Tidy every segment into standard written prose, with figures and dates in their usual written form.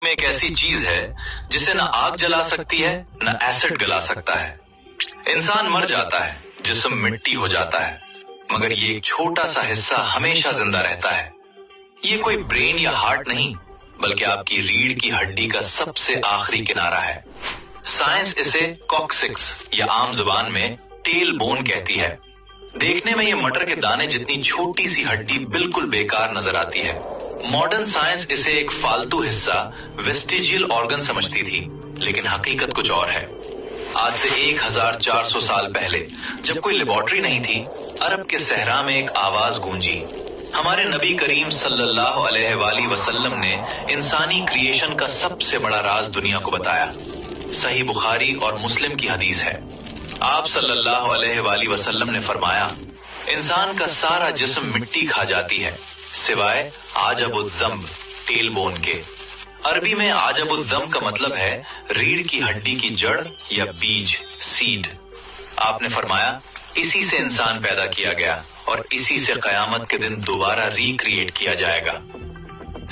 में एक ऐसी चीज है जिसे ना आग जला सकती है ना एसिड गला सकता है। इंसान मर जाता है, जिस्म मिट्टी हो जाता है, मगर ये एक छोटा सा हिस्सा हमेशा जिंदा रहता है। ये कोई ब्रेन या हार्ट नहीं, बल्कि आपकी रीढ़ की हड्डी का सबसे आखिरी किनारा है। साइंस इसे कॉक्सिक्स या आम जुबान में टेल बोन कहती है। देखने में ये मटर के दाने जितनी छोटी सी हड्डी बिल्कुल बेकार नजर आती है। मॉडर्न साइंस इसे एक फालतू हिस्सा, वेस्टिजियल ऑर्गन समझती थी, लेकिन हकीकत कुछ और है। आज से 1400 साल पहले, जब कोई लेबोरेटरी नहीं थी, अरब के सहरा में एक आवाज गूंजी। हमारे नबी करीम सल्लल्लाहु अलैहि वसल्लम ने इंसानी क्रिएशन का सबसे बड़ा राज दुनिया को बताया। सही बुखारी और मुस्लिम की हदीस है। आप सल्लल्लाहु अलैहि वसल्लम ने फरमाया, इंसान का सारा जिस्म मिट्टी खा जाती है सिवाय आजबुद्दम, टेल बोन के। अरबी में आजबुद्दम का मतलब है रीढ़ की हड्डी की जड़ या बीज, सीड। आपने फरमाया, इसी से इंसान पैदा किया गया और इसी से कयामत के दिन दोबारा रिक्रिएट किया जाएगा।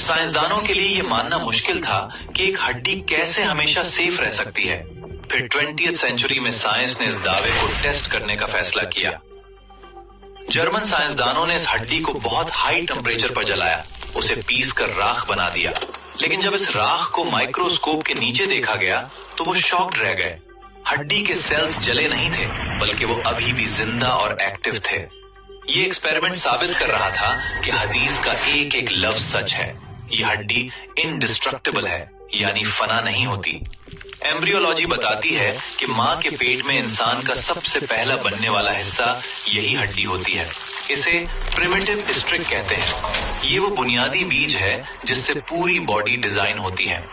साइंसदानों के लिए यह मानना मुश्किल था कि एक हड्डी कैसे हमेशा सेफ रह सकती है। फिर 20वीं सेंचुरी में साइंस ने इस दावे को टेस्ट करने का फैसला किया। जर्मन साइंसदानों ने इस हड्डी को बहुत हाई टेम्परेचर पर जलाया, उसे पीस कर राख बना दिया। लेकिन जब इस राख को माइक्रोस्कोप के नीचे देखा गया तो वो शॉक्ड रह गए। हड्डी के सेल्स जले नहीं थे, बल्कि वो अभी भी जिंदा और एक्टिव थे। ये एक्सपेरिमेंट साबित कर रहा था कि हदीस का एक एक लफ्ज सच है। ये हड्डी इंडिस्ट्रक्टिबल है, यानी फना नहीं होती। एम्ब्रियोलॉजी बताती है कि माँ के पेट में इंसान का सबसे पहला बनने वाला हिस्सा यही हड्डी होती है। इसे प्रिमिटिव स्ट्रिक कहते हैं। ये वो बुनियादी बीज है जिससे पूरी बॉडी डिजाइन होती है।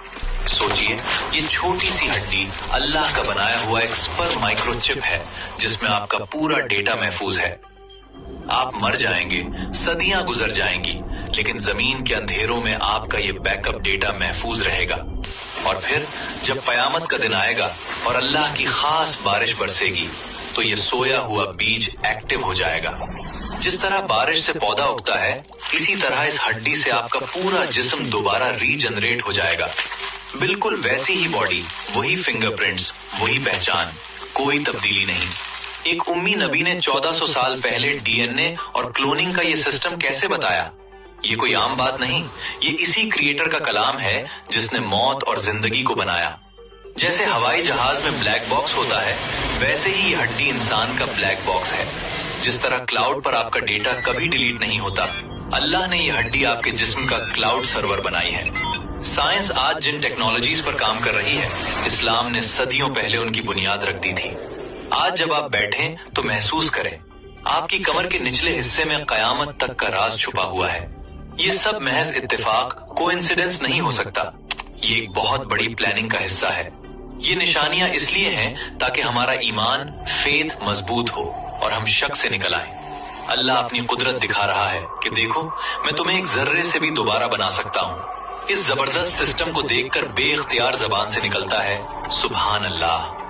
सोचिए, ये छोटी सी हड्डी अल्लाह का बनाया हुआ एक स्पर्म माइक्रोचिप है, जिसमें आपका पूरा डेटा महफूज है। आप मर जाएंगे, सदियां गुजर जाएंगी, लेकिन जमीन के अंधेरों में आपका ये बैकअप डेटा महफूज रहेगा। और फिर जब कयामत का दिन आएगा और अल्लाह की खास बारिश बरसेगी, तो ये सोया हुआ बीज एक्टिव हो जाएगा। जिस तरह बारिश से पौधा उगता है, इसी तरह इस हड्डी से आपका पूरा जिस्म दोबारा रीजनरेट हो जाएगा। बिल्कुल वैसी ही बॉडी, वही फिंगरप्रिंट्स, वही पहचान, कोई तब्दीली नहीं। एक उम्मी नबी ने 1400 साल पहले डीएनए और क्लोनिंग का ये सिस्टम कैसे बताया? ये कोई आम बात नहीं, ये इसी क्रिएटर का कलाम है जिसने मौत और जिंदगी को बनाया। जैसे हवाई जहाज में ब्लैक बॉक्स होता है, वैसे ही ये हड्डी इंसान का ब्लैक बॉक्स है। जिस तरह क्लाउड पर आपका डेटा कभी डिलीट नहीं होता, अल्लाह ने ये हड्डी आपके जिस्म का क्लाउड सर्वर बनाई है। साइंस आज जिन टेक्नोलॉजीज पर काम कर रही है, इस्लाम ने सदियों पहले उनकी बुनियाद रख दी थी। आज जब आप बैठें तो महसूस करें, आपकी कमर के निचले हिस्से में कयामत तक का राज छुपा हुआ है। ये सब महज इत्तेफाक, कोइंसिडेंस नहीं हो सकता। ये एक बहुत बड़ी प्लानिंग का हिस्सा है। ये निशानियां इसलिए हैं ताकि हमारा ईमान, फेथ मजबूत हो और हम शक से निकल आए। अल्लाह अपनी कुदरत दिखा रहा है कि देखो, मैं तुम्हें एक जर्रे से भी दोबारा बना सकता हूँ। इस जबरदस्त सिस्टम को देखकर बेइख्तियार जबान से निकलता है, सुभान अल्लाह।